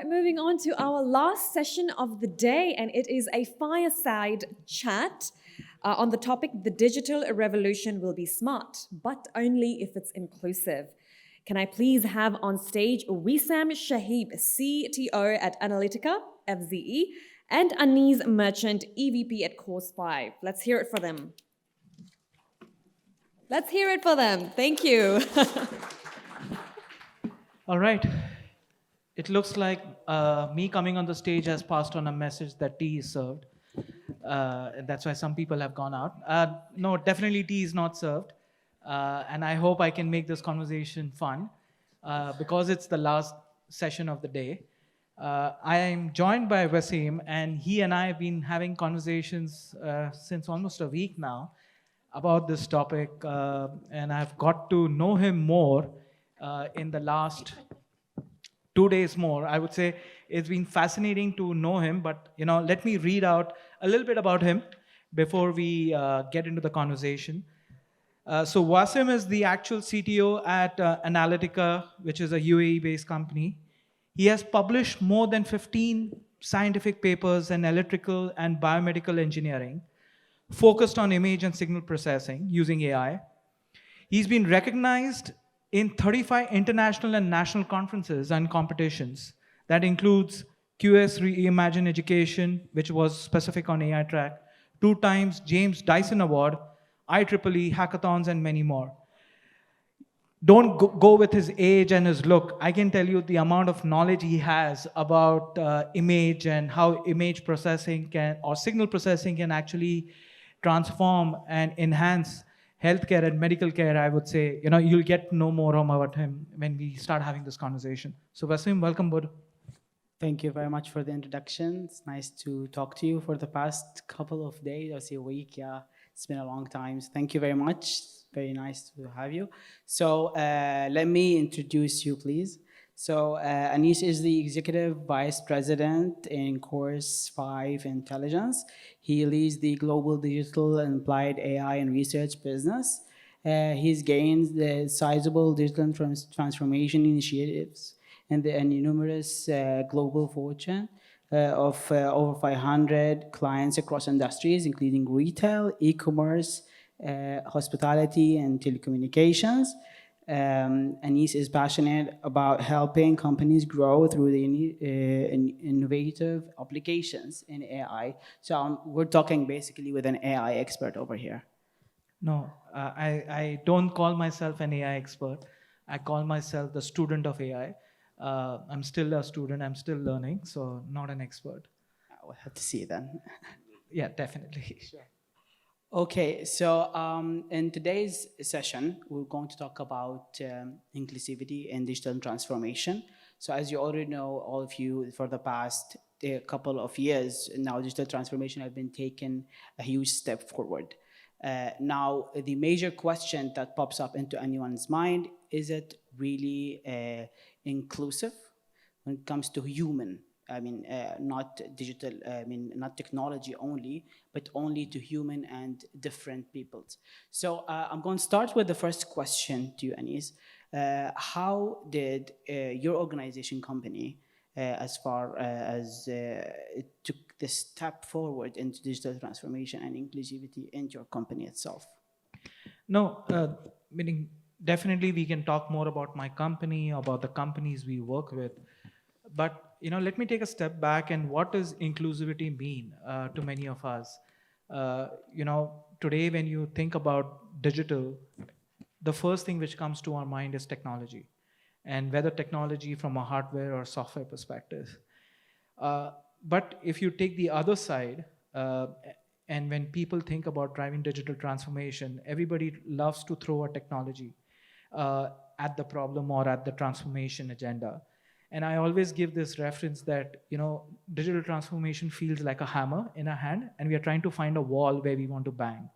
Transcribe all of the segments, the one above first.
moving on to our last session of the day, and it is a fireside chat on the topic The Digital Revolution Will Be Smart, but only if it's inclusive. Can I please have on stage Wessam Shehieb, CTO at Analytica, FZE, and Anis Merchant, EVP at Course 5. Let's hear it for them. Let's hear it for them. Thank you. All right. It looks like me coming on the stage has passed on a message that tea is served. That's why some people have gone out. No, definitely tea is not served. And I hope I can make this conversation fun because it's the last session of the day. I am joined by Wessam, and he and I have been having conversations since almost a week now about this topic, and I've got to know him more in the last 2 days more. I would say it's been fascinating to know him, but let me read out a little bit about him before we get into the conversation. So Wessam is the actual CTO at Analytica, which is a UAE-based company. He has published more than 15 scientific papers in electrical and biomedical engineering, focused on image and signal processing using AI. He's been recognized in 35 international and national conferences and competitions. That includes QS Reimagine Education, which was specific on AI track, 2 times James Dyson Award, IEEE hackathons, and many more. Don't go with his age and his look. I can tell you the amount of knowledge he has about image and how image processing or signal processing can actually transform and enhance healthcare and medical care. I would say, you'll get to know more about him when we start having this conversation. So Wessam, welcome, bud. Thank you very much for the introduction. It's nice to talk to you for the past couple of days, or say a week. Yeah, it's been a long time. So thank you very much. Very nice to have you. So let me introduce you, please. So Anis is the Executive Vice President in Course 5 Intelligence. He leads the global digital and applied AI and research business. He's gained the sizable digital transformation initiatives and numerous global fortune of over 500 clients across industries, including retail, e-commerce, hospitality, and telecommunications. Anis is passionate about helping companies grow through the innovative applications in AI. So we're talking basically with an AI expert over here. No, I don't call myself an AI expert. I call myself the student of AI. I'm still a student. I'm still learning, so not an expert. We'll have to see then. Yeah, definitely. Sure. Okay, so in today's session, we're going to talk about inclusivity and digital transformation. So as you already know, all of you, for the past couple of years, now digital transformation has been taken a huge step forward. Now, the major question that pops up into anyone's mind, is it really inclusive when it comes to human? I mean, not digital, not technology only, but only to human and different peoples. So I'm going to start with the first question to you, Anis. How did your organization company, as far as it took this step forward into digital transformation and inclusivity in your company itself? No, meaning definitely we can talk more about my company, about the companies we work with. But let me take a step back, and what does inclusivity mean to many of us? Today when you think about digital, the first thing which comes to our mind is technology, and whether technology from a hardware or software perspective. But if you take the other side, and when people think about driving digital transformation, everybody loves to throw a technology at the problem or at the transformation agenda. And I always give this reference that, digital transformation feels like a hammer in a hand, and we are trying to find a wall where we want to bang,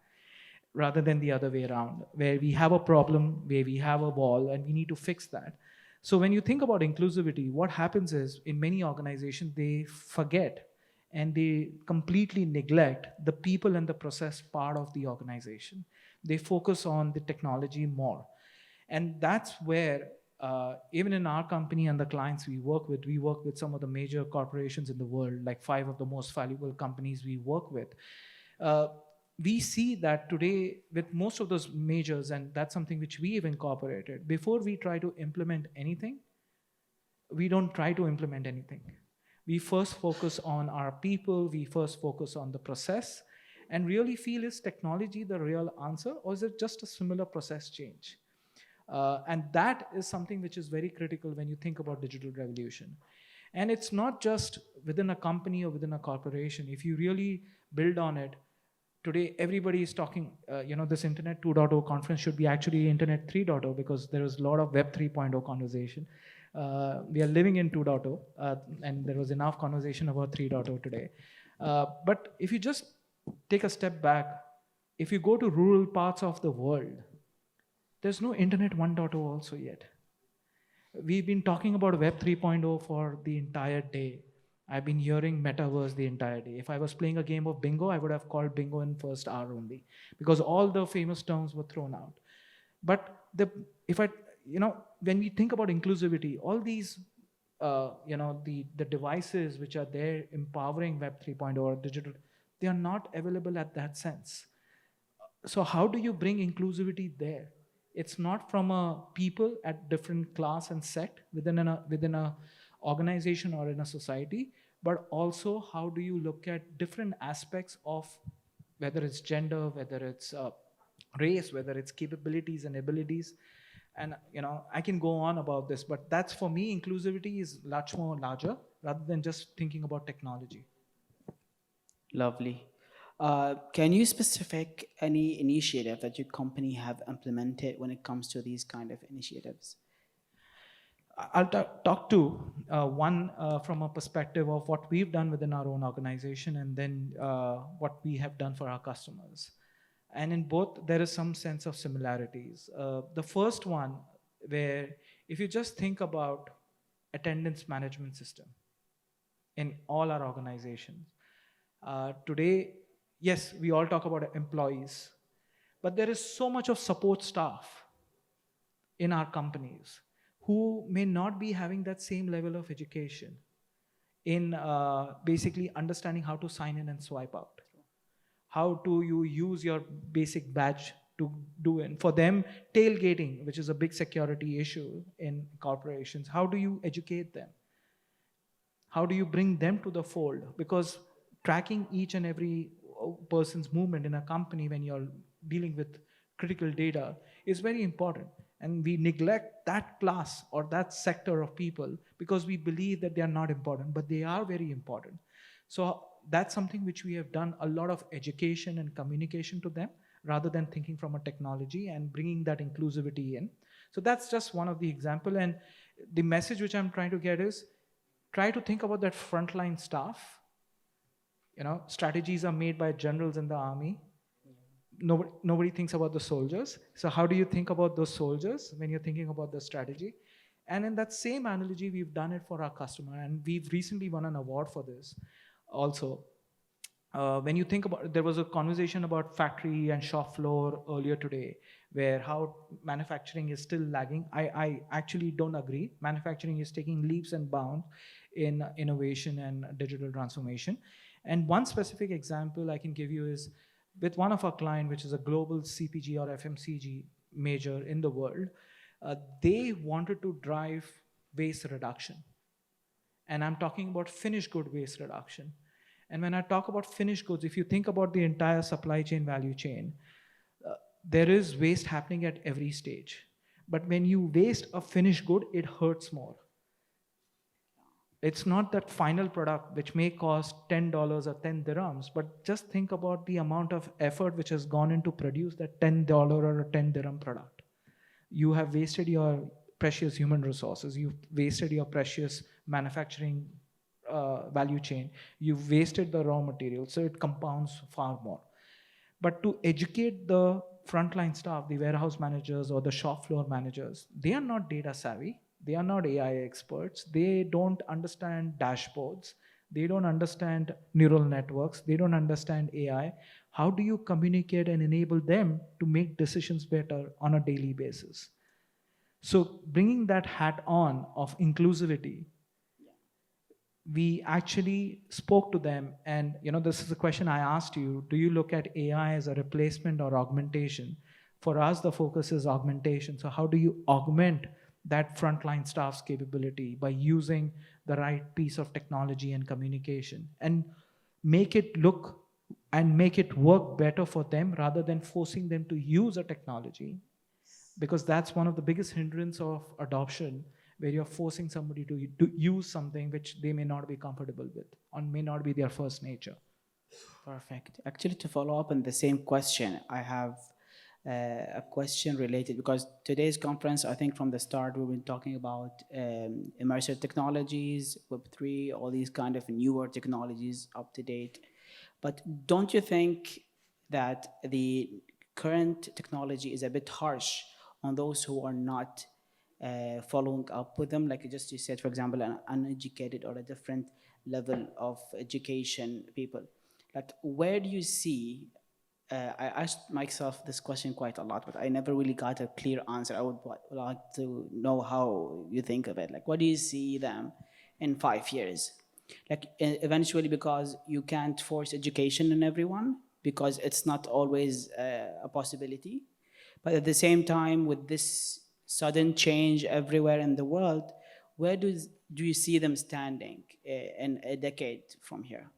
rather than the other way around, where we have a problem, where we have a wall, and we need to fix that. So when you think about inclusivity, what happens is, in many organizations, they forget and they completely neglect the people and the process part of the organization. They focus on the technology more. And that's where Even in our company and the clients we work with some of the major corporations in the world, like 5 of the most valuable companies we work with. Uh, we see that today with most of those majors, and that's something which we have incorporated, before we try to implement anything, we don't try to implement anything. We first focus on our people, we first focus on the process, and really feel, is technology the real answer, or is it just a similar process change? And that is something which is very critical when you think about digital revolution. And it's not just within a company or within a corporation. If you really build on it, today everybody is talking, this Internet 2.0 conference should be actually Internet 3.0, because there is a lot of Web 3.0 conversation. We are living in 2.0, and there was enough conversation about 3.0 today. But if you just take a step back, if you go to rural parts of the world, there's no Internet 1.0 also yet. We've been talking about Web 3.0 for the entire day. I've been hearing metaverse the entire day. If I was playing a game of bingo, I would have called bingo in first hour only, because all the famous terms were thrown out. But when we think about inclusivity, all these, the devices which are there empowering Web 3.0 or digital, they are not available at that sense. So how do you bring inclusivity there? It's not from a people at different class and sect within a organization or in a society, but also how do you look at different aspects of, whether it's gender, whether it's race, whether it's capabilities and abilities. And I can go on about this, but that's, for me, inclusivity is much more larger rather than just thinking about technology. Lovely. Can you specific any initiative that your company have implemented when it comes to these kind of initiatives? I'll talk to one from a perspective of what we've done within our own organization, and then what we have done for our customers. And in both, there is some sense of similarities. The first one, where if you just think about attendance management system in all our organizations, today, yes, we all talk about employees, but there is so much of support staff in our companies who may not be having that same level of education in basically understanding how to sign in and swipe out. How do you use your basic badge to do it? For them, tailgating, which is a big security issue in corporations, how do you educate them? How do you bring them to the fold? Because tracking each and every person's movement in a company when you're dealing with critical data is very important. And we neglect that class or that sector of people because we believe that they are not important, but they are very important. So that's something which we have done a lot of education and communication to them, rather than thinking from a technology and bringing that inclusivity in. So that's just one of the example. And the message which I'm trying to get is, try to think about that frontline staff. Strategies are made by generals in the army. Nobody thinks about the soldiers. So how do you think about those soldiers when you're thinking about the strategy? And in that same analogy, we've done it for our customer, and we've recently won an award for this also. When you think about, there was a conversation about factory and shop floor earlier today, where how manufacturing is still lagging. I actually don't agree. Manufacturing is taking leaps and bounds in innovation and digital transformation. And one specific example I can give you is with one of our clients, which is a global CPG or FMCG major in the world. They wanted to drive waste reduction. And I'm talking about finished good waste reduction. And when I talk about finished goods, if you think about the entire supply chain, value chain, there is waste happening at every stage. But when you waste a finished good, it hurts more. It's not that final product which may cost $10 or 10 dirhams, but just think about the amount of effort which has gone into produce that $10 or a 10 dirham product. You have wasted your precious human resources. You've wasted your precious manufacturing value chain. You've wasted the raw material, so it compounds far more. But to educate the frontline staff, the warehouse managers or the shop floor managers, they are not data savvy. They are not AI experts. They don't understand dashboards. They don't understand neural networks. They don't understand AI. How do you communicate and enable them to make decisions better on a daily basis? So bringing that hat on of inclusivity, we actually spoke to them, and this is a question I asked you: do you look at AI as a replacement or augmentation? For us, the focus is augmentation. So how do you augment that frontline staff's capability by using the right piece of technology and communication, and make it look and make it work better for them, rather than forcing them to use a technology? Because that's one of the biggest hindrance of adoption, where you're forcing somebody to use something which they may not be comfortable with or may not be their first nature. Perfect. Actually, to follow up on the same question, I have a question related, because today's conference, I think from the start, we've been talking about immersive technologies, Web3, all these kind of newer technologies up to date. But don't you think that the current technology is a bit harsh on those who are not following up with them? Like just you said, for example, an uneducated or a different level of education people. Like, where do you see? I asked myself this question quite a lot, but I never really got a clear answer. I would like to know how you think of it. Like, what do you see them in 5 years? Like, eventually, because you can't force education on everyone, because it's not always a possibility. But at the same time, with this sudden change everywhere in the world, where do you see them standing in a decade from here?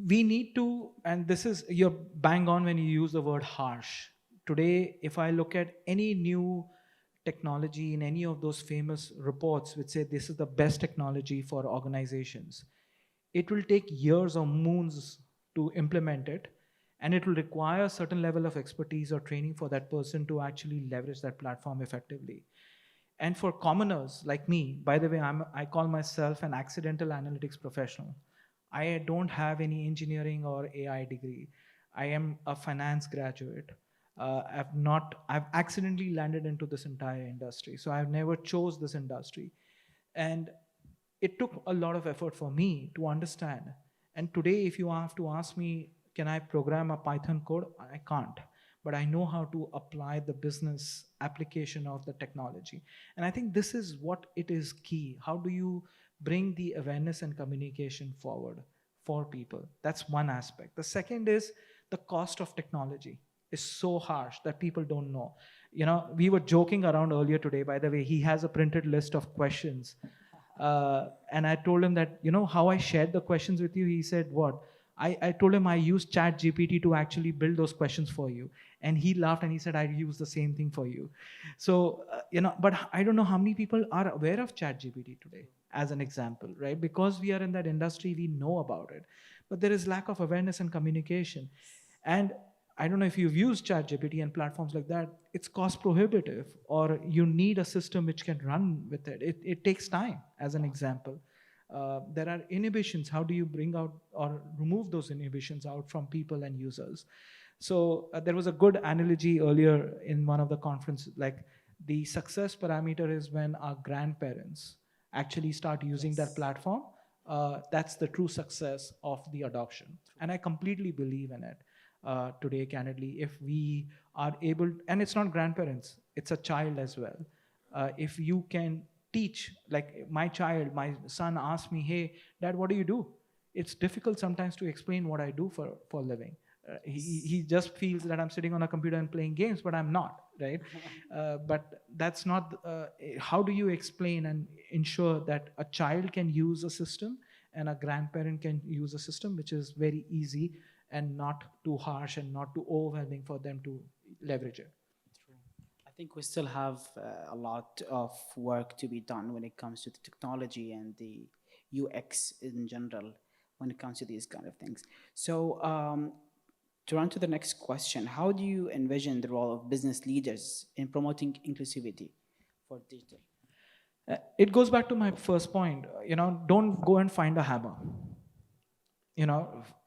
We need to, and this is, you're bang on when you use the word harsh. Today, if I look at any new technology in any of those famous reports which say this is the best technology for organizations, it will take years or moons to implement it, and it will require a certain level of expertise or training for that person to actually leverage that platform effectively. And for commoners like me, by the way, I call myself an accidental analytics professional. I don't have any engineering or AI degree. I am a finance graduate. I've accidentally landed into this entire industry. So I've never chose this industry. And it took a lot of effort for me to understand. And today, if you have to ask me, can I program a Python code? I can't. But I know how to apply the business application of the technology. And I think this is what it is key. How do you bring the awareness and communication forward for people? That's one aspect. The second is the cost of technology is so harsh that people don't know. We were joking around earlier today, by the way, he has a printed list of questions. And I told him that, how I shared the questions with you. He said, what? I told him I used Chat GPT to actually build those questions for you. And he laughed and he said, I use the same thing for you. So, but I don't know how many people are aware of Chat GPT today, as an example, right? Because we are in that industry, we know about it. But there is lack of awareness and communication. And I don't know if you've used ChatGPT and platforms like that, it's cost prohibitive, or you need a system which can run with it. It takes time, as an example. There are inhibitions. How do you bring out or remove those inhibitions out from people and users? So there was a good analogy earlier in one of the conferences, like the success parameter is when our grandparents actually start using that platform. That's the true success of the adoption. And I completely believe in it. Today, candidly, if we are able, and it's not grandparents, it's a child as well. If you can teach, like my son asked me, hey, Dad, what do you do? It's difficult sometimes to explain what I do for a living. He just feels that I'm sitting on a computer and playing games, but I'm not, right? But that's not, how do you explain and ensure that a child can use a system and a grandparent can use a system which is very easy and not too harsh and not too overwhelming for them to leverage it? True. I think we still have a lot of work to be done when it comes to the technology and the UX in general when it comes to these kind of things. So to run to the next question, how do you envision the role of business leaders in promoting inclusivity for digital? It goes back to my first point. Don't go and find a hammer.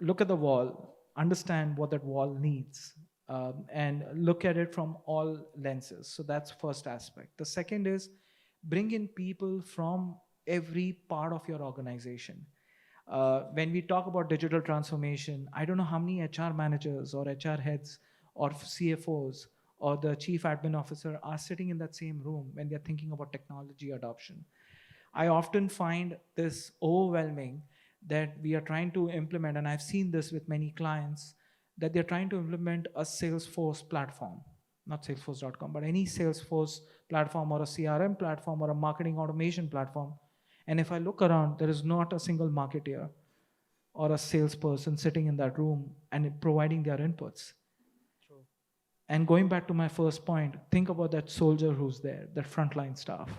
Look at the wall, understand what that wall needs, and look at it from all lenses. So that's first aspect. The second is bring in people from every part of your organization. When we talk about digital transformation, I don't know how many HR managers or HR heads or CFOs or the chief admin officer are sitting in that same room when they're thinking about technology adoption. I often find this overwhelming that we are trying to implement, and I've seen this with many clients, that they're trying to implement a Salesforce platform, not salesforce.com, but any Salesforce platform or a CRM platform or a marketing automation platform. And if I look around, there is not a single marketer or a salesperson sitting in that room and providing their inputs. True. And going back to my first point, think about that soldier who's there, that frontline staff.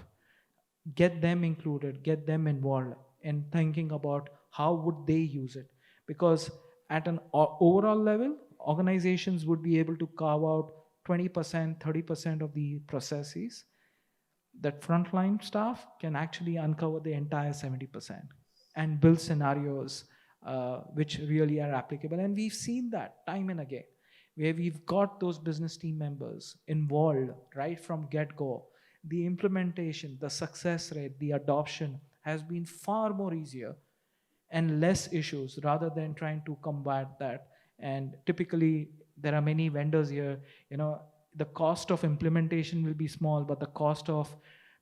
Get them included, get them involved in thinking about how would they use it. Because at an overall level, organizations would be able to carve out 20%, 30% of the processes. That frontline staff can actually uncover the entire 70% and build scenarios which really are applicable. And we've seen that time and again, where we've got those business team members involved right from get-go. The implementation, the success rate, the adoption has been far more easier and less issues rather than trying to combat that. And typically, there are many vendors here, the cost of implementation will be small, but the cost of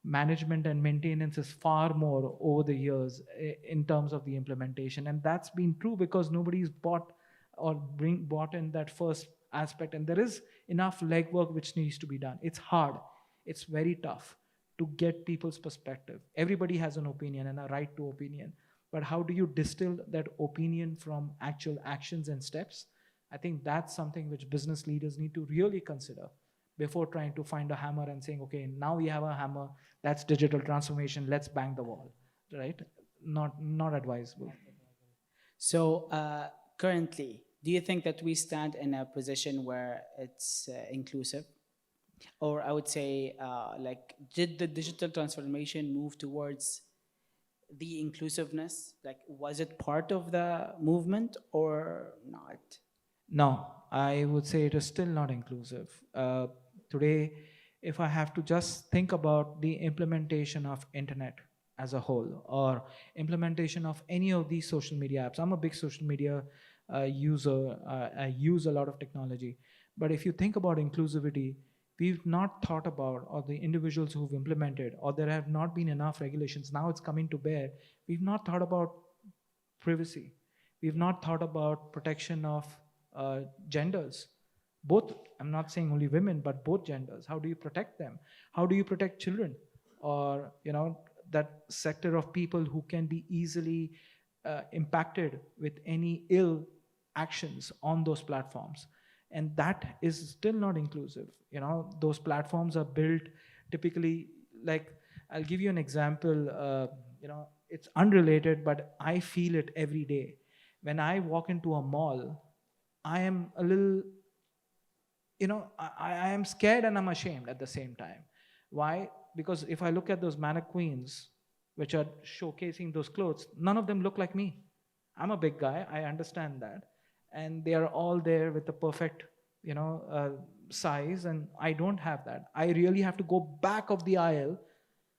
management and maintenance is far more over the years in terms of the implementation. And that's been true because nobody's bought in that first aspect. And there is enough legwork which needs to be done. It's hard. It's very tough to get people's perspective. Everybody has an opinion and a right to opinion. But how do you distill that opinion from actual actions and steps? I think that's something which business leaders need to really consider before trying to find a hammer and saying, okay, now we have a hammer, that's digital transformation, let's bang the wall, right? Not advisable. So currently, do you think that we stand in a position where it's inclusive? Or I would say, did the digital transformation move towards the inclusiveness? Like, was it part of the movement or not? No, I would say it is still not inclusive. Today, if I have to just think about the implementation of internet as a whole or implementation of any of these social media apps, I'm a big social media user. I use a lot of technology. But if you think about inclusivity, we've not thought about, or the individuals who've implemented, or there have not been enough regulations. Now it's coming to bear. We've not thought about privacy. We've not thought about protection of genders. Both, I'm not saying only women, but both genders. How do you protect them? How do you protect children? Or, that sector of people who can be easily impacted with any ill actions on those platforms. And that is still not inclusive. Those platforms are built typically, like, I'll give you an example. It's unrelated, but I feel it every day. When I walk into a mall, I am a little, I am scared and I'm ashamed at the same time. Why? Because if I look at those mannequins, which are showcasing those clothes, none of them look like me. I'm a big guy, I understand that. And they are all there with the perfect, size, and I don't have that. I really have to go back of the aisle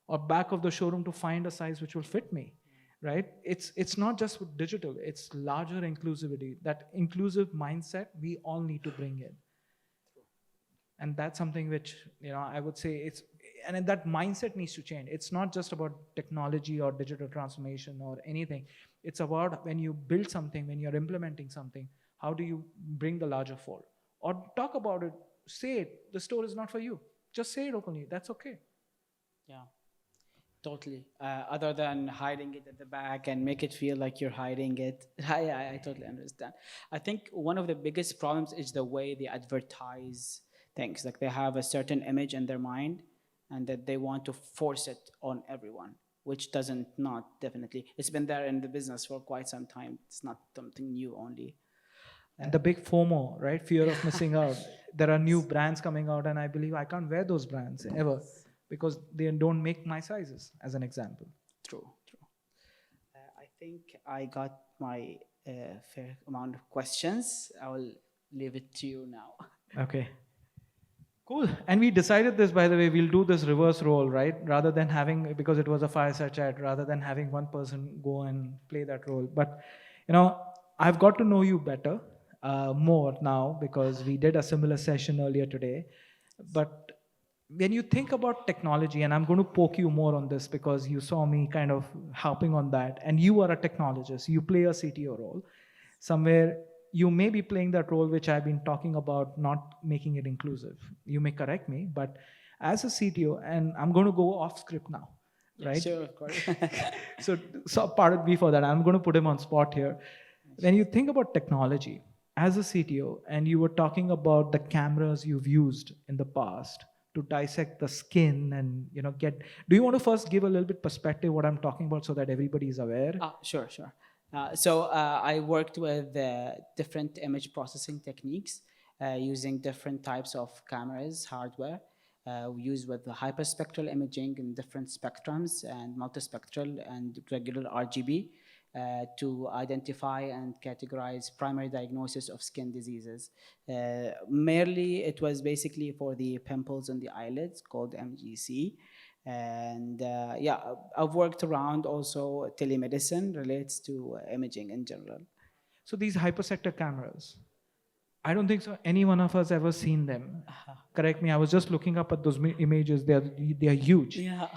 or back of the showroom to find a size which will fit me, right? It's not just with digital, it's larger inclusivity. That inclusive mindset we all need to bring in. And that's something which, I would say and that mindset needs to change. It's not just about technology or digital transformation or anything. It's about when you build something, when you're implementing something, how do you bring the larger fold? Or talk about it, say it, the store is not for you. Just say it openly, that's okay. Yeah, totally. Other than hiding it at the back and make it feel like you're hiding it. I totally understand. I think one of the biggest problems is the way they advertise things. Like they have a certain image in their mind and that they want to force it on everyone, which not definitely. It's been there in the business for quite some time. It's not something new only. The big FOMO, right? Fear of missing out. There are new brands coming out, and I believe I can't wear those brands ever because they don't make my sizes, as an example. True. I think I got my fair amount of questions. I will leave it to you now. Okay. Cool. And we decided this, by the way, we'll do this reverse role, right? Rather than because it was a fireside chat, rather than having one person go and play that role. But, I've got to know you better, more now, because we did a similar session earlier today. But when you think about technology, and I'm going to poke you more on this because you saw me kind of helping on that, and you are a technologist, you play a CTO role. Somewhere you may be playing that role which I've been talking about, not making it inclusive. You may correct me, but as a CTO, and I'm going to go off script now, Yeah, right? sure, of course. So pardon me for that. I'm going to put him on spot here. When you think about technology as a CTO, and you were talking about the cameras you've used in the past to dissect the skin and get. Do you want to first give a little bit perspective what I'm talking about so that everybody is aware? Sure, sure. I worked with different image processing techniques using different types of cameras, hardware. We use with the hyperspectral imaging in different spectrums and multispectral and regular RGB to identify and categorize primary diagnosis of skin diseases. Merely, it was basically for the pimples on the eyelids called MGC. And I've worked around also telemedicine relates to imaging in general. So these hypersector cameras, I don't think so any one of us ever seen them. Correct me. I was just looking up at those images. They are huge. Yeah.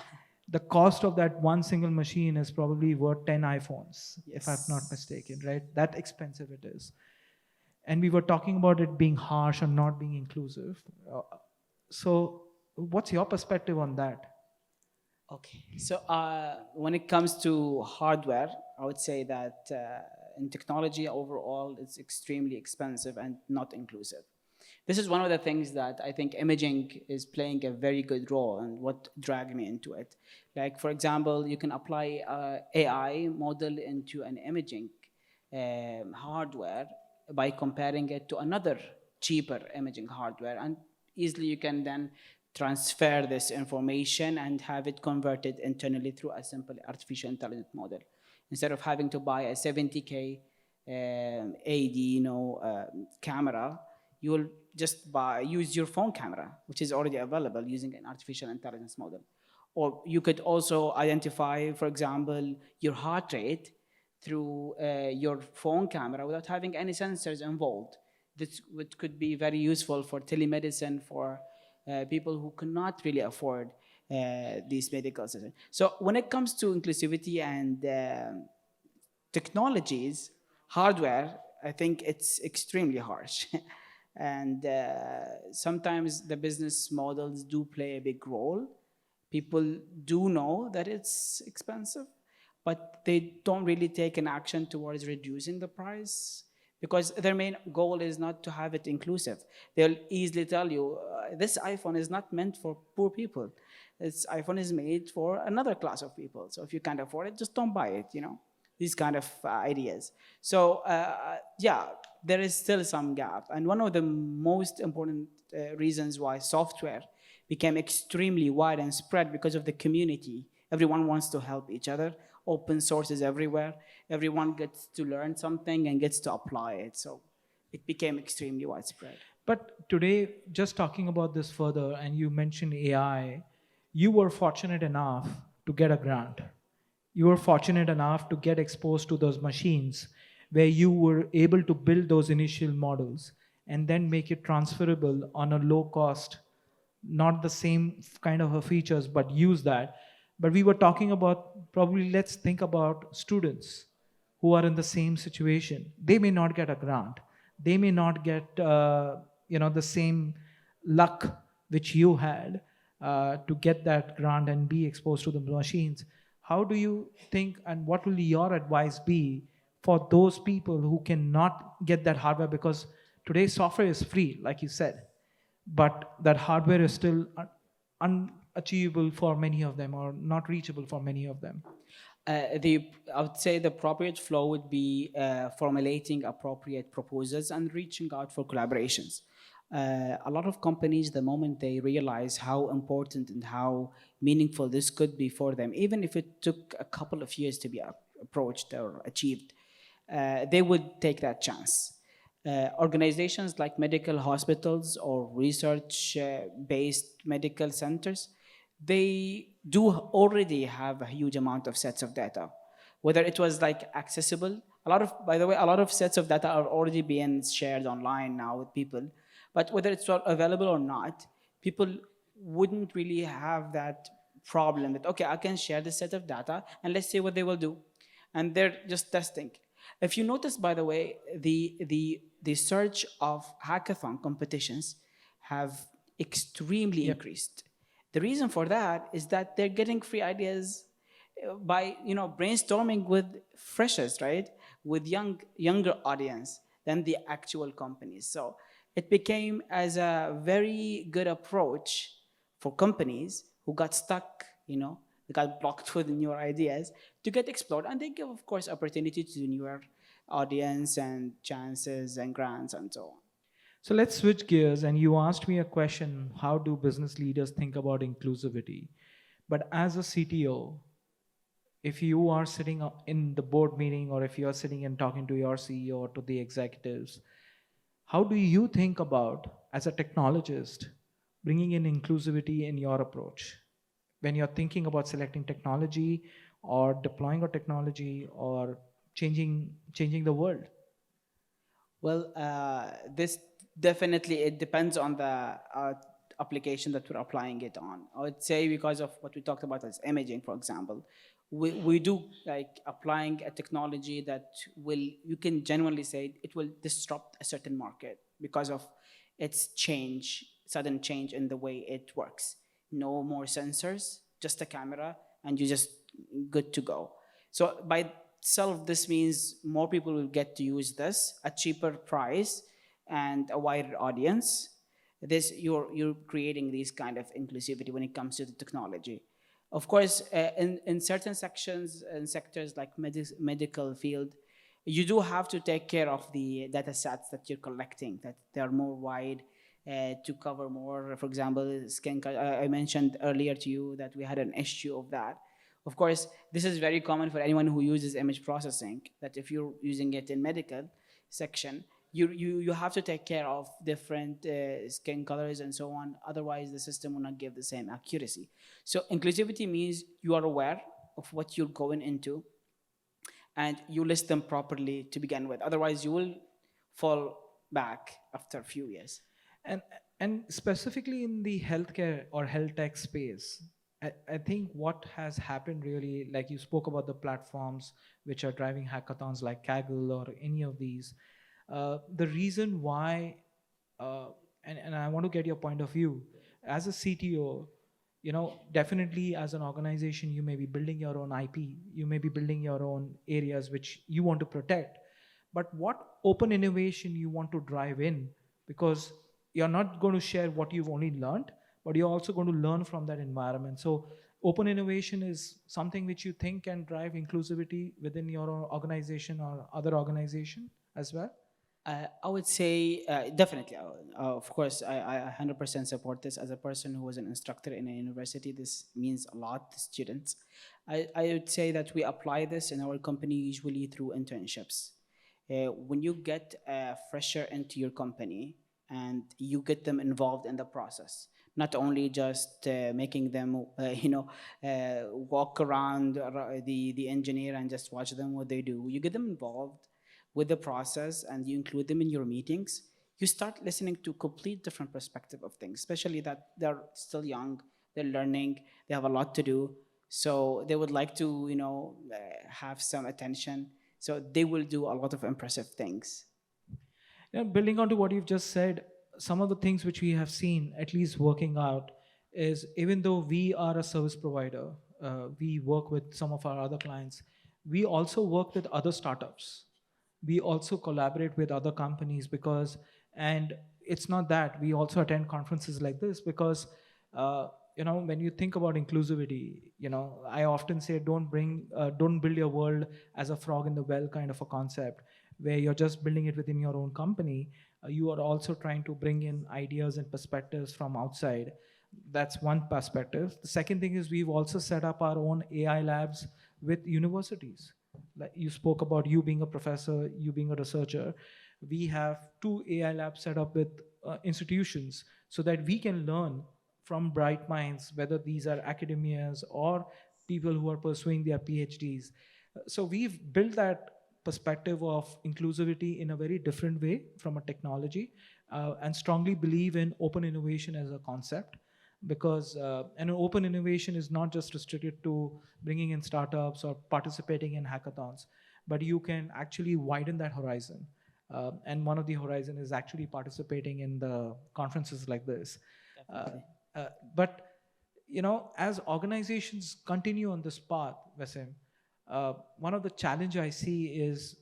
The cost of that one single machine is probably worth 10 iPhones, if I'm not Yes. mistaken, right? That expensive it is. And we were talking about it being harsh or not being inclusive. So, what's your perspective on that? Okay. When it comes to hardware, I would say that in technology overall, it's extremely expensive and not inclusive. This is one of the things that I think imaging is playing a very good role and what dragged me into it. Like, for example, you can apply AI model into an imaging hardware by comparing it to another cheaper imaging hardware, and easily you can then transfer this information and have it converted internally through a simple artificial intelligence model instead of having to buy a 70K AD camera. You will just use your phone camera, which is already available using an artificial intelligence model. Or you could also identify, for example, your heart rate through your phone camera without having any sensors involved. This could be very useful for telemedicine for people who cannot really afford these medical systems. So when it comes to inclusivity and technologies, hardware, I think it's extremely harsh. And sometimes the business models do play a big role. People do know that it's expensive, but they don't really take an action towards reducing the price because their main goal is not to have it inclusive. They'll easily tell you, this iPhone is not meant for poor people. This iPhone is made for another class of people. So if you can't afford it, just don't buy it, these kind of ideas. So there is still some gap. And one of the most important reasons why software became extremely wide and spread because of the community. Everyone wants to help each other. Open source is everywhere. Everyone gets to learn something and gets to apply it. So it became extremely widespread. But today, just talking about this further, and you mentioned AI, you were fortunate enough to get a grant. You were fortunate enough to get exposed to those machines where you were able to build those initial models and then make it transferable on a low cost, not the same kind of a features, but use that. But we were talking about probably let's think about students who are in the same situation. They may not get a grant. They may not get the same luck which you had to get that grant and be exposed to the machines. How do you think, and what will your advice be for those people who cannot get that hardware? Because today's software is free, like you said, but that hardware is still unachievable for many of them or not reachable for many of them. I would say the appropriate flow would be formulating appropriate proposals and reaching out for collaborations. A lot of companies, the moment they realize how important and how meaningful this could be for them, even if it took a couple of years to be approached or achieved, they would take that chance. Organizations like medical hospitals or research-based medical centers, they do already have a huge amount of sets of data. Whether it was like accessible, by the way, a lot of sets of data are already being shared online now with people. But whether it's available or not, people wouldn't really have that problem that, okay, I can share this set of data and let's see what they will do. And they're just testing. If you notice, by the way, the surge of hackathon competitions have extremely Yep. increased. The reason for that is that they're getting free ideas by brainstorming with freshers, right? With younger audience than the actual companies. So it became as a very good approach for companies who got stuck, they got blocked with newer ideas to get explored, and they give, of course, opportunity to newer audience and chances and grants and so on. So let's switch gears. And you asked me a question: how do business leaders think about inclusivity? But as a CTO, if you are sitting in the board meeting, or if you are sitting and talking to your CEO or to the executives, how do you think about, as a technologist, bringing in inclusivity in your approach when you're thinking about selecting technology or deploying a technology or changing the world? Well, this definitely, it depends on the application that we're applying it on. I would say, because of what we talked about as imaging, for example, we do like applying a technology that will, you can genuinely say it will disrupt a certain market because of its sudden change in the way it works. No more sensors, just a camera, and you're just good to go. So by itself, this means more people will get to use this at cheaper price and a wider audience. This, you're creating these kind of inclusivity when it comes to the technology. Of course, in certain sections and sectors like medical field, you do have to take care of the data sets that you're collecting, that they are more wide, to cover more. For example, skin color. I mentioned earlier to you that we had an issue of that. Of course, this is very common for anyone who uses image processing, that if you're using it in medical section, you have to take care of different skin colors and so on. Otherwise, the system will not give the same accuracy. So inclusivity means you are aware of what you're going into and you list them properly to begin with. Otherwise, you will fall back after a few years. and and specifically in the healthcare or health tech space, I think what has happened really, like you spoke about the platforms which are driving hackathons like Kaggle or any of these, the reason why, and I want to get your point of view as a CTO. Definitely as an organization, you may be building your own IP, you may be building your own areas which you want to protect, but what open innovation you want to drive in, because you're not going to share what you've only learned, but you're also going to learn from that environment. So open innovation is something which you think can drive inclusivity within your organization or other organization as well. I would say definitely. Of course, I 100% support this. As a person who was an instructor in a university, this means a lot to students. I would say that we apply this in our company usually through internships. When you get a fresher into your company and you get them involved in the process, not only just making them, walk around the engineer and just watch them what they do. You get them involved with the process and you include them in your meetings. You start listening to complete different perspective of things, especially that they're still young, they're learning, they have a lot to do. So they would like to, have some attention. So they will do a lot of impressive things. Building on to what you've just said, some of the things which we have seen, at least working out, is even though we are a service provider, we work with some of our other clients, we also work with other startups. We also collaborate with other companies because, and it's not that, we also attend conferences like this because, when you think about inclusivity, I often say don't build your world as a frog in the well kind of a concept where you're just building it within your own company. You are also trying to bring in ideas and perspectives from outside. That's one perspective. The second thing is we've also set up our own AI labs with universities. Like you spoke about you being a professor, you being a researcher. We have 2 AI labs set up with institutions so that we can learn from bright minds, whether these are academias or people who are pursuing their PhDs. So we've built that perspective of inclusivity in a very different way from a technology, and strongly believe in open innovation as a concept, because an open innovation is not just restricted to bringing in startups or participating in hackathons, but you can actually widen that horizon. And one of the horizon is actually participating in the conferences like this. Uh, Definitely. but as organizations continue on this path, Wasim, one of the challenge I see is,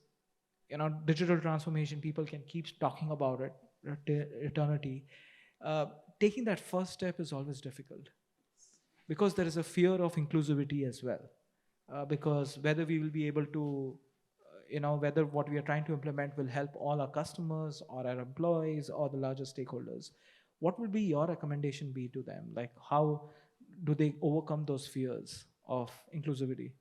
digital transformation. People can keep talking about it, eternity. Uh, Taking that first step is always difficult, because there is a fear of inclusivity as well. Because whether we will be able to, whether what we are trying to implement will help all our customers or our employees or the larger stakeholders. What would be your recommendation be to them? Like, how do they overcome those fears of inclusivity?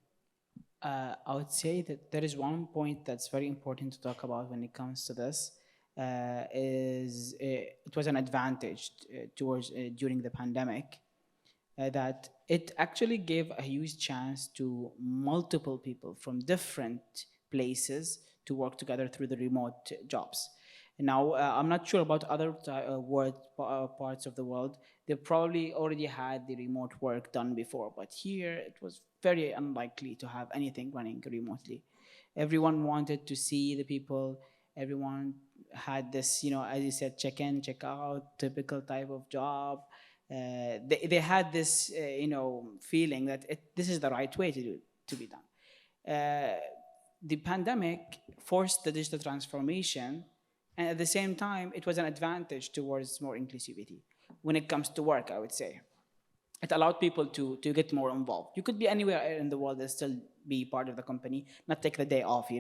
I would say that there is one point that's very important to talk about when it comes to this. It was an advantage towards during the pandemic, that it actually gave a huge chance to multiple people from different places to work together through the remote jobs. Now, I'm not sure about other parts of the world. They probably already had the remote work done before, but here it was very unlikely to have anything running remotely. Everyone wanted to see the people. Everyone had this, as you said, check in, check out, typical type of job. They had this, feeling that this is the right way to be done. The pandemic forced the digital transformation, and at the same time, it was an advantage towards more inclusivity when it comes to work, I would say. It allowed people to get more involved. You could be anywhere in the world and still be part of the company, not take the day off,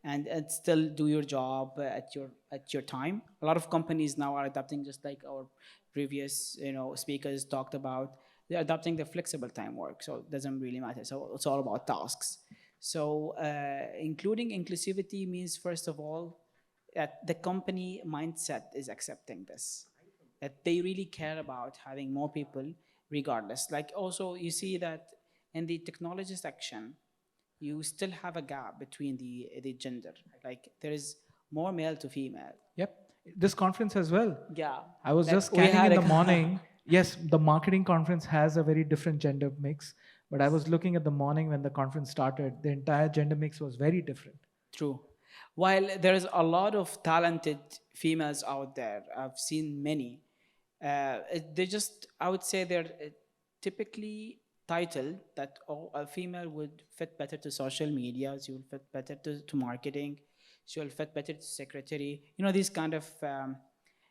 and still do your job at your time. A lot of companies now are adapting, just like our previous speakers talked about. They're adapting the flexible time work, so it doesn't really matter. So it's all about tasks. So including inclusivity means, first of all, that the company mindset is accepting this, that they really care about having more people regardless. Like, also you see that in the technology section, you still have a gap between the gender. Like, there is more male to female. Yep. This conference as well. Yeah. I was Like, just we scanning had in a the morning. Yes, the marketing conference has a very different gender mix. But I was looking at the morning when the conference started, the entire gender mix was very different. True. While there's a lot of talented females out there, I've seen many. They just, I would say, they're typically titled that, oh, a female would fit better to social media, she will fit better to marketing, she will fit better to secretary. These kind of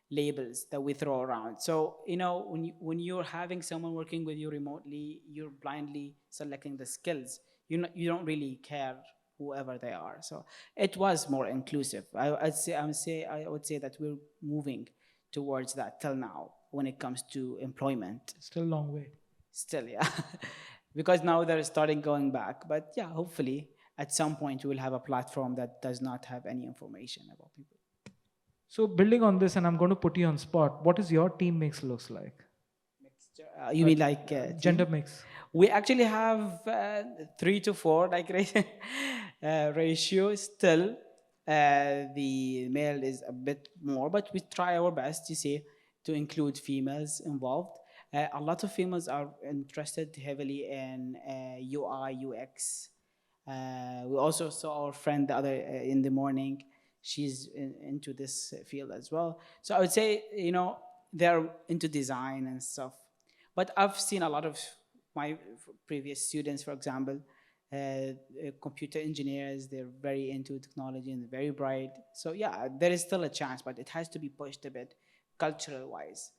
labels that we throw around. So, when you're having someone working with you remotely, you're blindly selecting the skills. You don't really care whoever they are. So it was more inclusive. I would say that we're moving towards that till now when it comes to employment. Still a long way. Still, yeah, because now they're starting going back. But yeah, hopefully at some point we'll have a platform that does not have any information about people. So building on this, and I'm going to put you on spot. What is your team mix looks like? You mean like Gender team? mix. We actually have 3 to 4 like ratio still. The male is a bit more, but we try our best, to include females involved. A lot of females are interested heavily in UI, UX. We also saw our friend the other in the morning. She's into this field as well. So I would say, they're into design and stuff. But I've seen a lot of my previous students, for example, computer engineers. They're very into technology and very bright. So yeah, there is still a chance, but it has to be pushed a bit, cultural wise.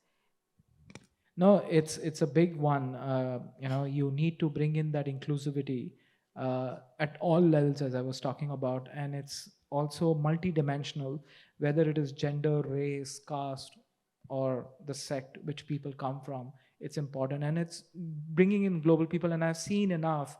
No, it's a big one. You need to bring in that inclusivity at all levels, as I was talking about, and it's also multidimensional, whether it is gender, race, caste, or the sect which people come from. It's important, and it's bringing in global people. And I've seen enough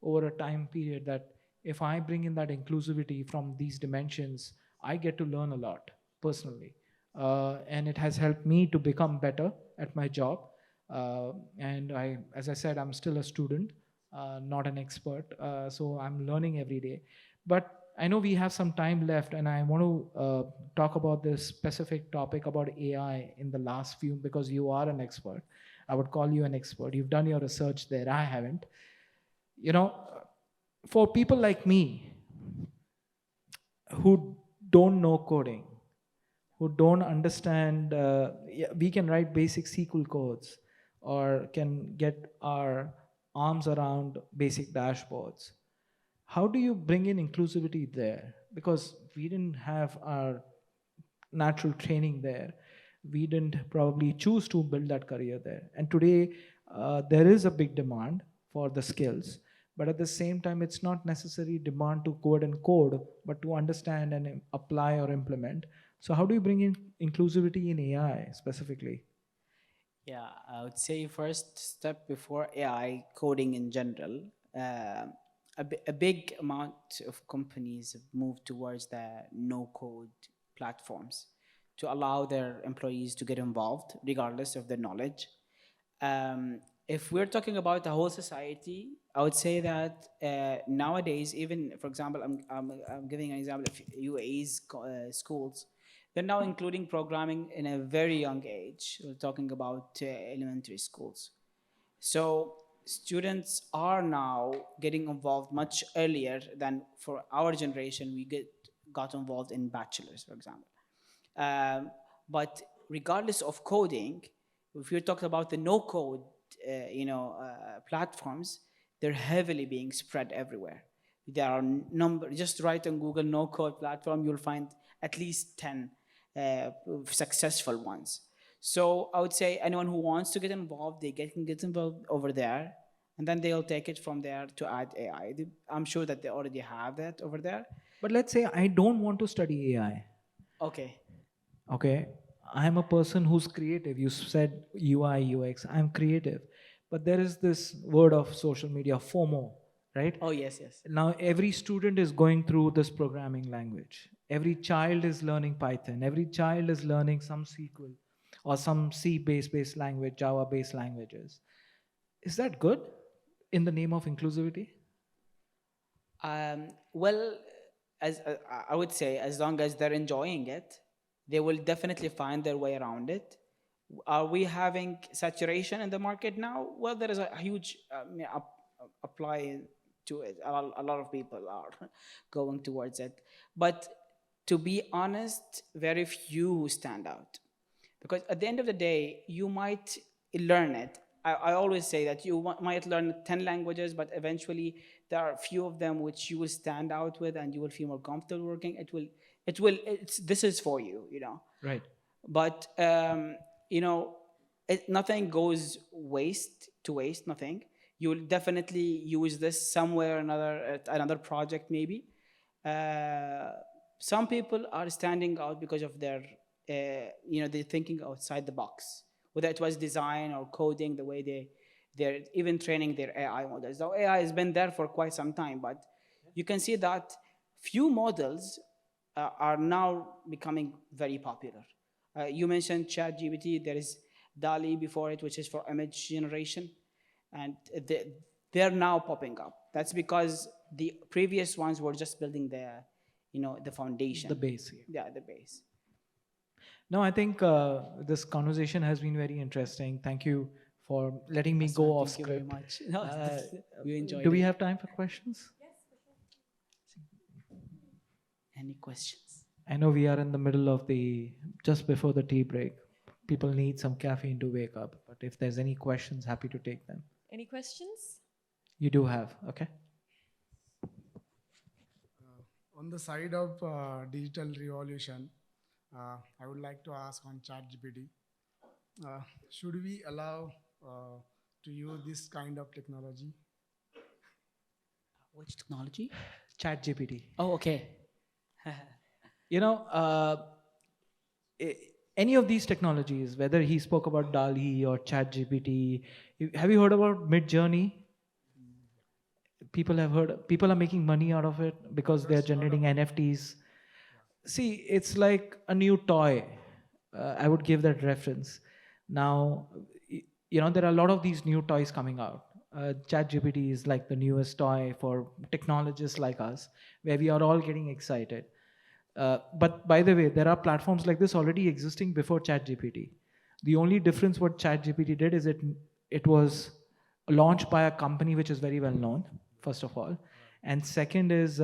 over a time period that if I bring in that inclusivity from these dimensions, I get to learn a lot personally, and it has helped me to become better at my job. And as I said, I'm still a student, not an expert, so I'm learning every day. But I know we have some time left, and I want to talk about this specific topic about AI in the last few, because you are an expert. I would call you an expert. You've done your research there. I haven't. You know, for people like me who don't know coding, who don't understand, yeah, we can write basic SQL codes or can get our arms around basic dashboards. How do you bring in inclusivity there? Because we didn't have our natural training there. We didn't probably choose to build that career there. And today, there is a big demand for the skills, but at the same time, it's not necessary demand to code and code, but to understand and apply or implement. So, how do you bring in inclusivity in AI specifically? Yeah, I would say first step before AI coding in general, a big amount of companies have moved towards the no-code platforms to allow their employees to get involved regardless of their knowledge. If we're talking about the whole society, I would say that nowadays, even for example, I'm giving an example of UAE's schools, they're now including programming in a very young age. We're talking about elementary schools. So students are now getting involved much earlier than for our generation. We got involved in bachelors, for example. But regardless of coding, if you're talking about the no-code, platforms, they're heavily being spread everywhere. There are just write on Google no-code platform, you'll find at least 10 successful ones. So I would say anyone who wants to get involved, can get involved over there, and then they'll take it from there to add AI. I'm sure that they already have that over there. But let's say I don't want to study AI. Okay. Okay, I'm a person who's creative. You said UI, UX, I'm creative. But there is this word of social media, FOMO, right? Oh, yes, yes. Now, every student is going through this programming language. Every child is learning Python. Every child is learning some SQL or some C-based language, Java-based languages. Is that good in the name of inclusivity? Well, as I would say, as long as they're enjoying it, they will definitely find their way around it. Are we having saturation in the market now? Well, there is a huge apply to it. A lot of people are going towards it. But to be honest, very few stand out. Because at the end of the day, you might learn it. I always say that you might learn 10 languages, but eventually there are a few of them which you will stand out with and you will feel more comfortable working. This is for you, Right. But, nothing goes to waste, nothing. You will definitely use this somewhere or another, at another project maybe. Some people are standing out because of their, they're thinking outside the box, whether it was design or coding, the way they're even training their AI models. Now, AI has been there for quite some time, but you can see that few models are now becoming very popular. You mentioned ChatGPT. There is DALI before it, which is for image generation, and they're now popping up. That's because the previous ones were just building the foundation, The base. yeah, the base. No, I think this conversation has been very interesting. Thank you for letting me go off Thank you very script. much. No, we enjoyed Do we it. have time for questions? Any questions? I know we are in the middle of just before the tea break. People need some caffeine to wake up. But if there's any questions, happy to take them. Any questions? You do have, okay? On the side of digital revolution, I would like to ask on ChatGPT, should we allow to use this kind of technology? Which technology? ChatGPT. Oh, okay. You know, any of these technologies, whether he spoke about DALI or ChatGPT, have you heard about Mid-Journey? People are making money out of it because they're generating NFTs. See, it's like a new toy. I would give that reference. Now, there are a lot of these new toys coming out. ChatGPT is like the newest toy for technologists like us, where we are all getting excited. But by the way, there are platforms like this already existing before ChatGPT. The only difference what ChatGPT did is it was launched by a company which is very well known, first of all, and second is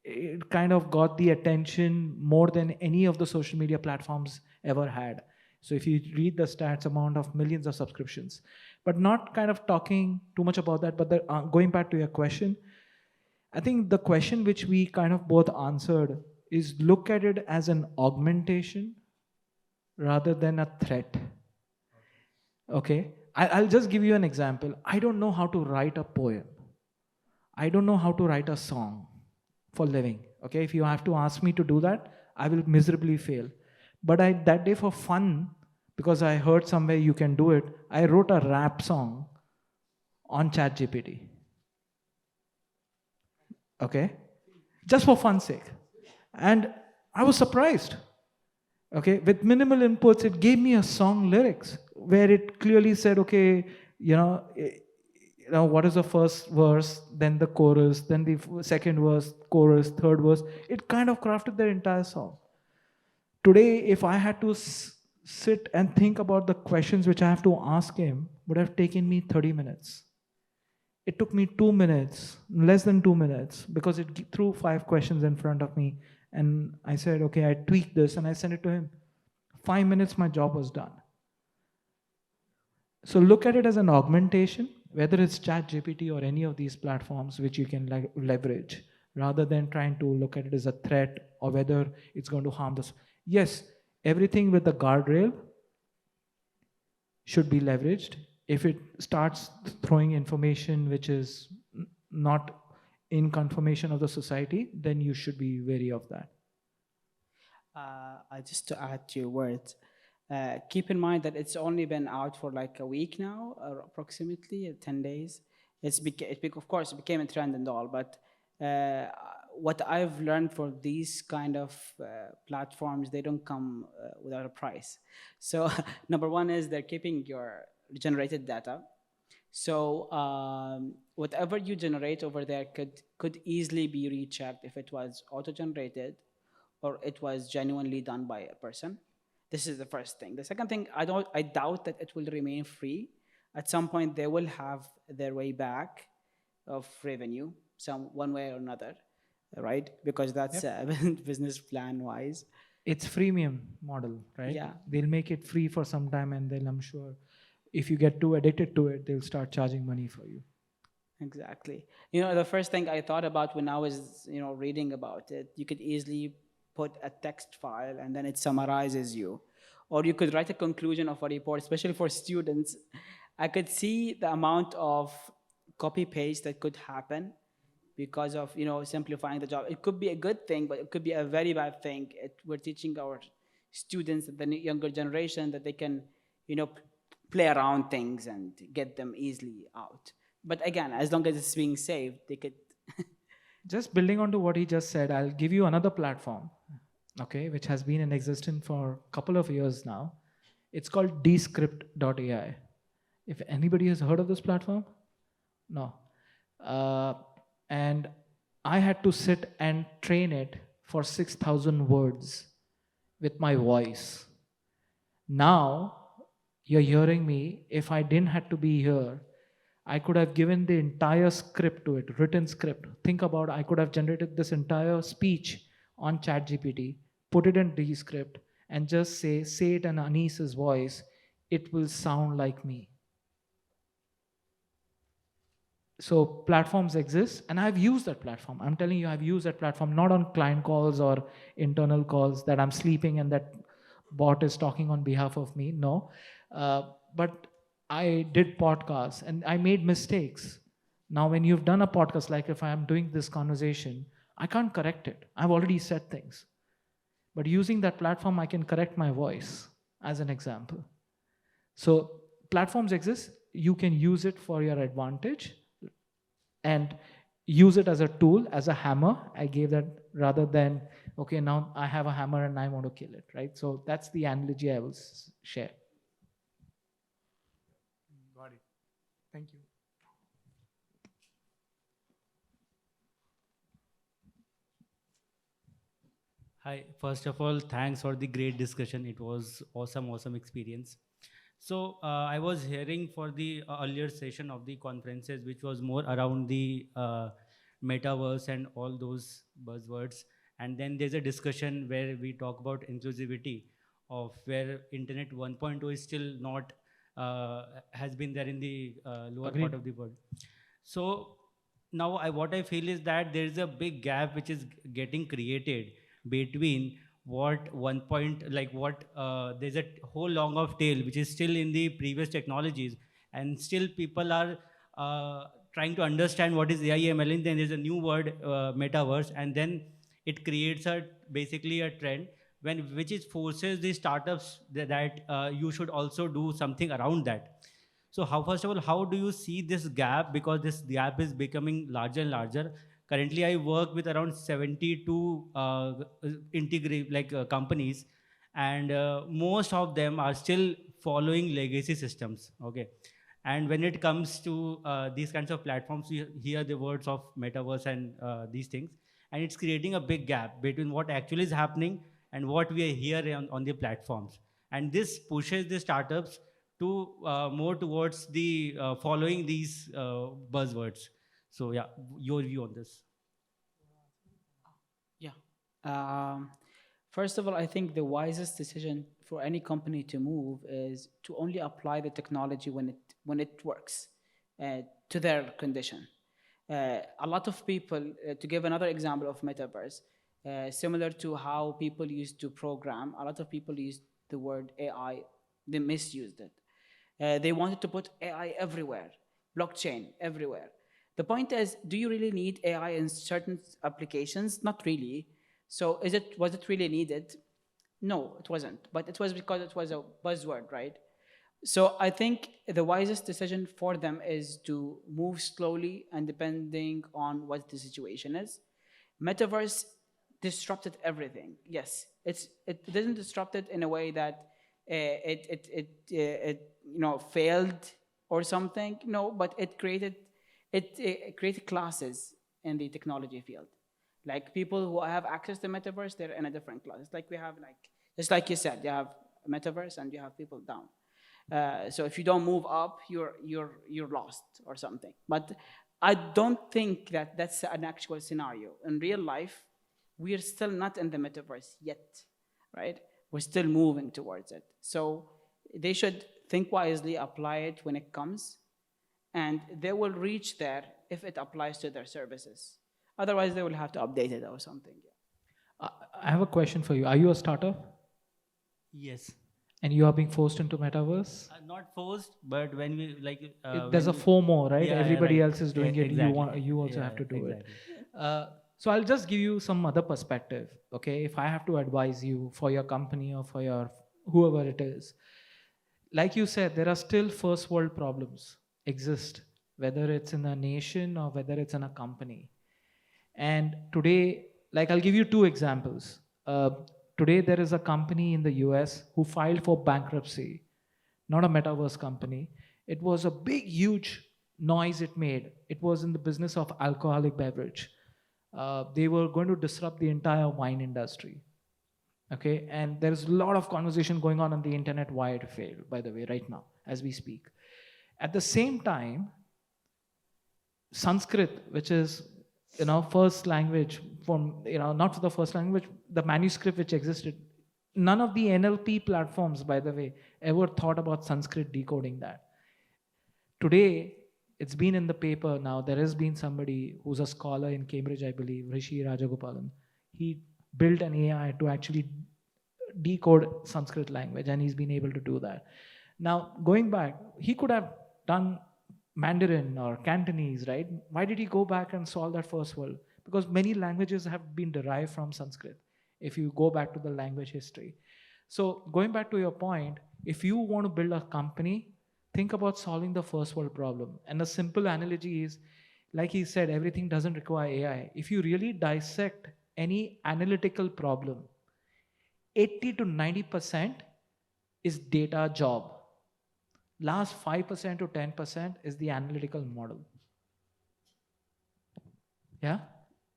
it kind of got the attention more than any of the social media platforms ever had. So if you read the stats, amount of millions of subscriptions, but not kind of talking too much about that. But going back to your question, I think the question which we kind of both answered is look at it as an augmentation rather than a threat. Okay, I'll just give you an example. I don't know how to write a poem. I don't know how to write a song for living. Okay, if you have to ask me to do that, I will miserably fail. But that day for fun, because I heard somewhere you can do it, I wrote a rap song on ChatGPT. Okay, just for fun's sake. And I was surprised. Okay, with minimal inputs, it gave me a song lyrics where it clearly said, okay, what is the first verse, then the chorus, then the second verse, chorus, third verse. It kind of crafted the entire song. Today, if I had to sit and think about the questions which I have to ask him, would have taken me 30 minutes. It took me 2 minutes, less than 2 minutes, because it threw 5 questions in front of me. And I said, okay, I tweaked this and I sent it to him. 5 minutes, my job was done. So look at it as an augmentation, whether it's ChatGPT or any of these platforms which you can leverage, rather than trying to look at it as a threat or whether it's going to harm us. Yes, everything with the guardrail should be leveraged. If it starts throwing information which is not in confirmation of the society, then you should be wary of that. Just to add to your words, keep in mind that it's only been out for like a week now, or approximately 10 days. Of course, it became a trend and all, but what I've learned for these kind of platforms, they don't come without a price. So number one is they're keeping your generated data. So whatever you generate over there could easily be rechecked if it was auto-generated or it was genuinely done by a person. This is the first thing. The second thing, I doubt that it will remain free. At some point, they will have their way back of revenue, one way or another, right? Because that's business plan wise. It's freemium model, right? Yeah. They'll make it free for some time, and then I'm sure if you get too addicted to it, they'll start charging money for you. Exactly. The first thing I thought about when I was, reading about it, you could easily put a text file and then it summarizes you. Or you could write a conclusion of a report, especially for students. I could see the amount of copy paste that could happen because of, simplifying the job. It could be a good thing, but it could be a very bad thing. We're teaching our students, the younger generation, that they can, play around things and get them easily out. But again, as long as it's being saved, they could. Just building on to what he just said, I'll give you another platform, okay, which has been in existence for a couple of years now. It's called descript.ai. If anybody has heard of this platform? No. And I had to sit and train it for 6,000 words with my voice. Now, you're hearing me. If I didn't have to be here, I could have given the entire script to it, written script. Think about it, I could have generated this entire speech on ChatGPT, put it in Descript, and just say it in Anis's voice. It will sound like me. So platforms exist, and I've used that platform. I'm telling you, I've used that platform not on client calls or internal calls that I'm sleeping and that bot is talking on behalf of me. No, but I did podcasts and I made mistakes. Now, when you've done a podcast, like if I am doing this conversation, I can't correct it. I've already said things. But using that platform, I can correct my voice, as an example. So platforms exist. You can use it for your advantage and use it as a tool, as a hammer. I gave that rather than, okay, now I have a hammer and I want to kill it, right? So that's the analogy I will share. Got it. Thank you. First of all, thanks for the great discussion. It was awesome experience. So I was hearing for the earlier session of the conferences, which was more around the metaverse and all those buzzwords. And then there's a discussion where we talk about inclusivity of where Internet 1.0 is still not has been there in the lower Agreed. part of the world. So now what I feel is that there is a big gap which is getting created between what one point like what there's a whole long of tail which is still in the previous technologies, and still people are trying to understand what is AI ML, and then there's a new word, metaverse, and then it creates a basically a trend when which is forces the startups that you should also do something around that. So how, first of all, how do you see this gap? Because this gap is becoming larger and larger. Currently, I work with around 72 integrate companies, and most of them are still following legacy systems. Okay, and when it comes to these kinds of platforms, you hear the words of metaverse and these things, and it's creating a big gap between what actually is happening and what we hear on the platforms. And this pushes the startups to more towards the following these buzzwords. So yeah, your view on this? Yeah. Um, First of all, I think the wisest decision for any company to move is to only apply the technology when it works to their condition. A lot of people, to give another example of metaverse, similar to how people used to program, a lot of people used the word AI, they misused it. They wanted to put AI everywhere, blockchain everywhere. The point is, do you really need AI in certain applications? Not really. So was it really needed? No, it wasn't. But it was because it was a buzzword, right? So I think the wisest decision for them is to move slowly and depending on what the situation is. Metaverse disrupted everything. Yes, it didn't disrupt it in a way that it failed or something. No, but it created classes in the technology field. Like people who have access to metaverse, they're in a different class. It's like we have just like you said, you have metaverse and you have people down. So if you don't move up, you're lost or something. But I don't think that that's an actual scenario. In real life, we are still not in the metaverse yet, right? We're still moving towards it. So they should think wisely, apply it when it comes, and they will reach there if it applies to their services. Otherwise, they will have to update it or something. I have a question for you. Are you a startup? Yes. And you are being forced into metaverse? Not forced, but when we There's a FOMO, right? Yeah, Everybody right. else is doing it. Exactly. You also Yeah, have to do exactly. it. So I'll just give you some other perspective. Okay, if I have to advise you for your company or for your whoever it is, like you said, there are still first world problems exist, whether it's in a nation or whether it's in a company. And today, like I'll give you two examples. Today, there is a company in the US who filed for bankruptcy, not a metaverse company. It was a big, huge noise it made. It was in the business of alcoholic beverage. They were going to disrupt the entire wine industry. Okay, and there's a lot of conversation going on the internet why it failed, by the way, right now, as we speak. At the same time, Sanskrit, which is first language from not for the first language, the manuscript which existed, none of the NLP platforms, by the way, ever thought about Sanskrit decoding that. Today, it's been in the paper now. There has been somebody who's a scholar in Cambridge, I believe, Rishi Rajagopalan. He built an AI to actually decode Sanskrit language, and he's been able to do that. Now, going back, he could have done Mandarin or Cantonese, right? Why did he go back and solve that first world? Because many languages have been derived from Sanskrit, if you go back to the language history. So going back to your point, if you want to build a company, think about solving the first world problem. And a simple analogy is, like he said, everything doesn't require AI. If you really dissect any analytical problem, 80 to 90% is data job. Last 5% to 10% is the analytical model. Yeah?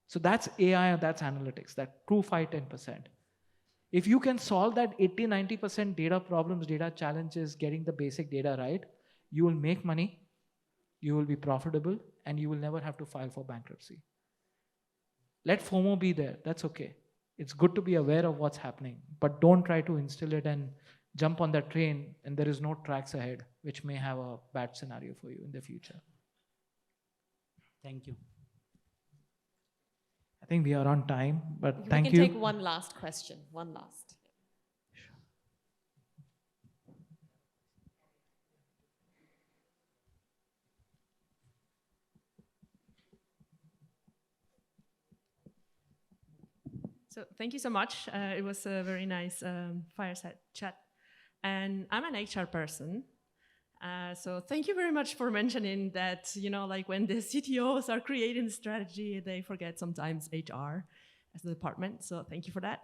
So that's AI, that's analytics, that true 5-10%. If you can solve that 80-90% data problems, data challenges, getting the basic data right, you will make money, you will be profitable, and you will never have to file for bankruptcy. Let FOMO be there, that's okay. It's good to be aware of what's happening, but don't try to instill it and jump on that train and there is no tracks ahead, which may have a bad scenario for you in the future. Thank you. I think we are on time, but We thank can you. take one last question. One last. So thank you so much. It was a very nice fireside chat. And I'm an HR person. So thank you very much for mentioning that, like when the CTOs are creating strategy, they forget sometimes HR as a department. So thank you for that.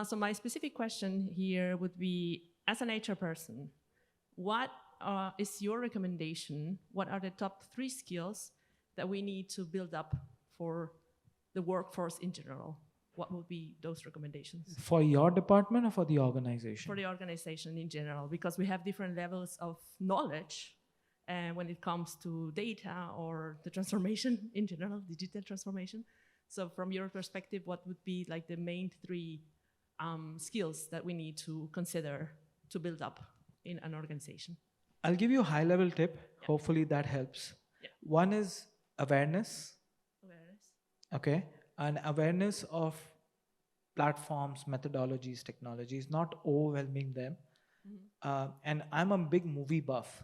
So my specific question here would be, as an HR person, what is your recommendation? What are the top 3 skills that we need to build up for the workforce in general? What would be those recommendations? For your department or for the organization? For the organization in general, because we have different levels of knowledge when it comes to data or the transformation in general, digital transformation. So from your perspective, what would be like the main 3 skills that we need to consider to build up in an organization? I'll give you a high-level tip. Yeah. Hopefully that helps. Yeah. One is awareness. Awareness. Okay. An awareness of platforms, methodologies, technologies, not overwhelming them. Mm-hmm. And I'm a big movie buff.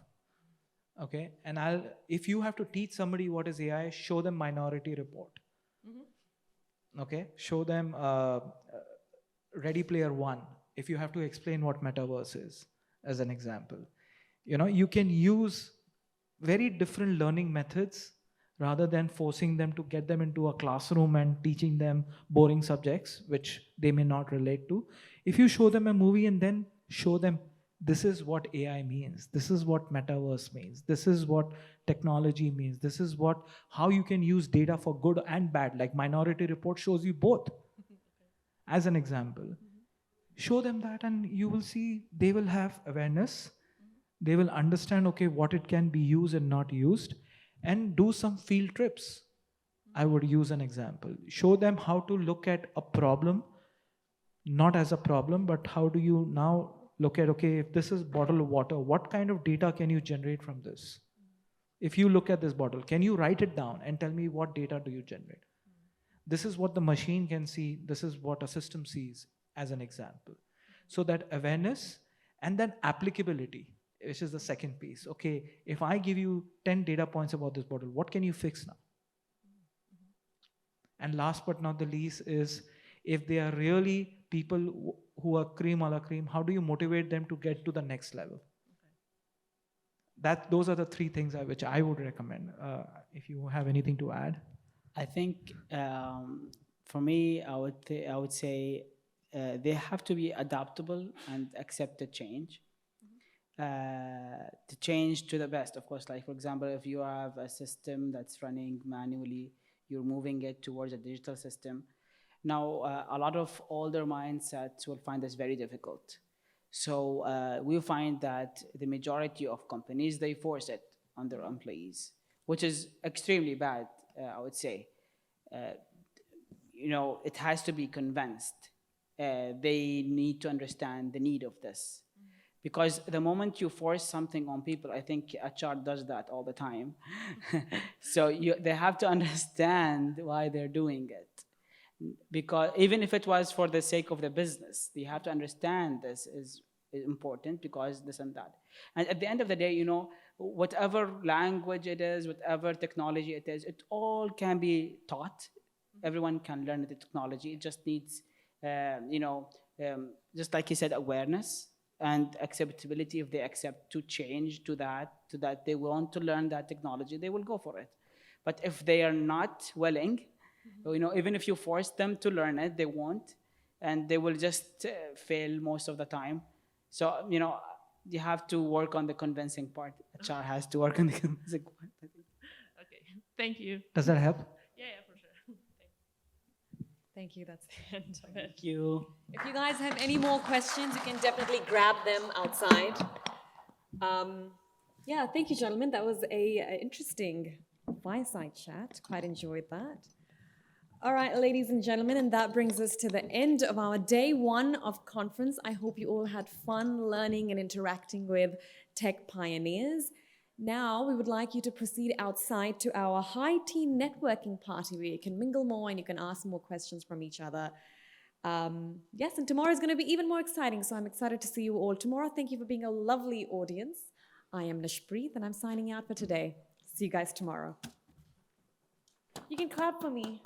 Okay. And if you have to teach somebody what is AI, show them Minority Report. Mm-hmm. Okay. Show them Ready Player One. If you have to explain what metaverse is, as an example, you can use very different learning methods rather than forcing them to get them into a classroom and teaching them boring subjects, which they may not relate to. If you show them a movie and then show them, this is what AI means, this is what metaverse means, this is what technology means, this is how you can use data for good and bad, like Minority Report shows you both. As an example, show them that and you will see they will have awareness. They will understand, okay, what it can be used and not used, and do some field trips. I would use an example. Show them how to look at a problem, not as a problem, but how do you now look at, okay, if this is bottle of water, what kind of data can you generate from this? If you look at this bottle, can you write it down and tell me what data do you generate? This is what the machine can see. This is what a system sees, as an example. So that awareness and then applicability, which is the second piece. Okay, if I give you 10 data points about this bottle, what can you fix now? And last but not the least is, if they are really people who are cream a la cream, how do you motivate them to get to the next level? Okay. Those are the 3 things which I would recommend. If you have anything to add. I think for me, I would say they have to be adaptable and accept the change. To change to the best, of course. Like, for example, if you have a system that's running manually, you're moving it towards a digital system. Now, a lot of older mindsets will find this very difficult. So we find that the majority of companies, they force it on their employees, which is extremely bad, I would say. It has to be convinced. They need to understand the need of this. Because the moment you force something on people, I think HR does that all the time. So they have to understand why they're doing it. Because even if it was for the sake of the business, they have to understand this is important because this and that. And at the end of the day, whatever language it is, whatever technology it is, it all can be taught. Everyone can learn the technology. It just needs, just like you said, awareness and acceptability. If they accept to change to that they want to learn that technology, they will go for it. But if they are not willing, even if you force them to learn it, they won't, and they will just fail most of the time. So, you have to work on the convincing part. HR has to work on the convincing part. Okay, thank you. Does that help? Yeah, for sure. Thank Thank you. That's the end of it. Thank you. If you guys have any more questions, you can definitely grab them outside. Yeah, thank you, gentlemen. That was a interesting fireside chat. Quite enjoyed that. All right, ladies and gentlemen, and that brings us to the end of our day one of conference. I hope you all had fun learning and interacting with tech pioneers. Now, we would like you to proceed outside to our high tea networking party where you can mingle more and you can ask more questions from each other. Yes, and tomorrow is going to be even more exciting, so I'm excited to see you all tomorrow. Thank you for being a lovely audience. I am Nashpreet, and I'm signing out for today. See you guys tomorrow. You can clap for me.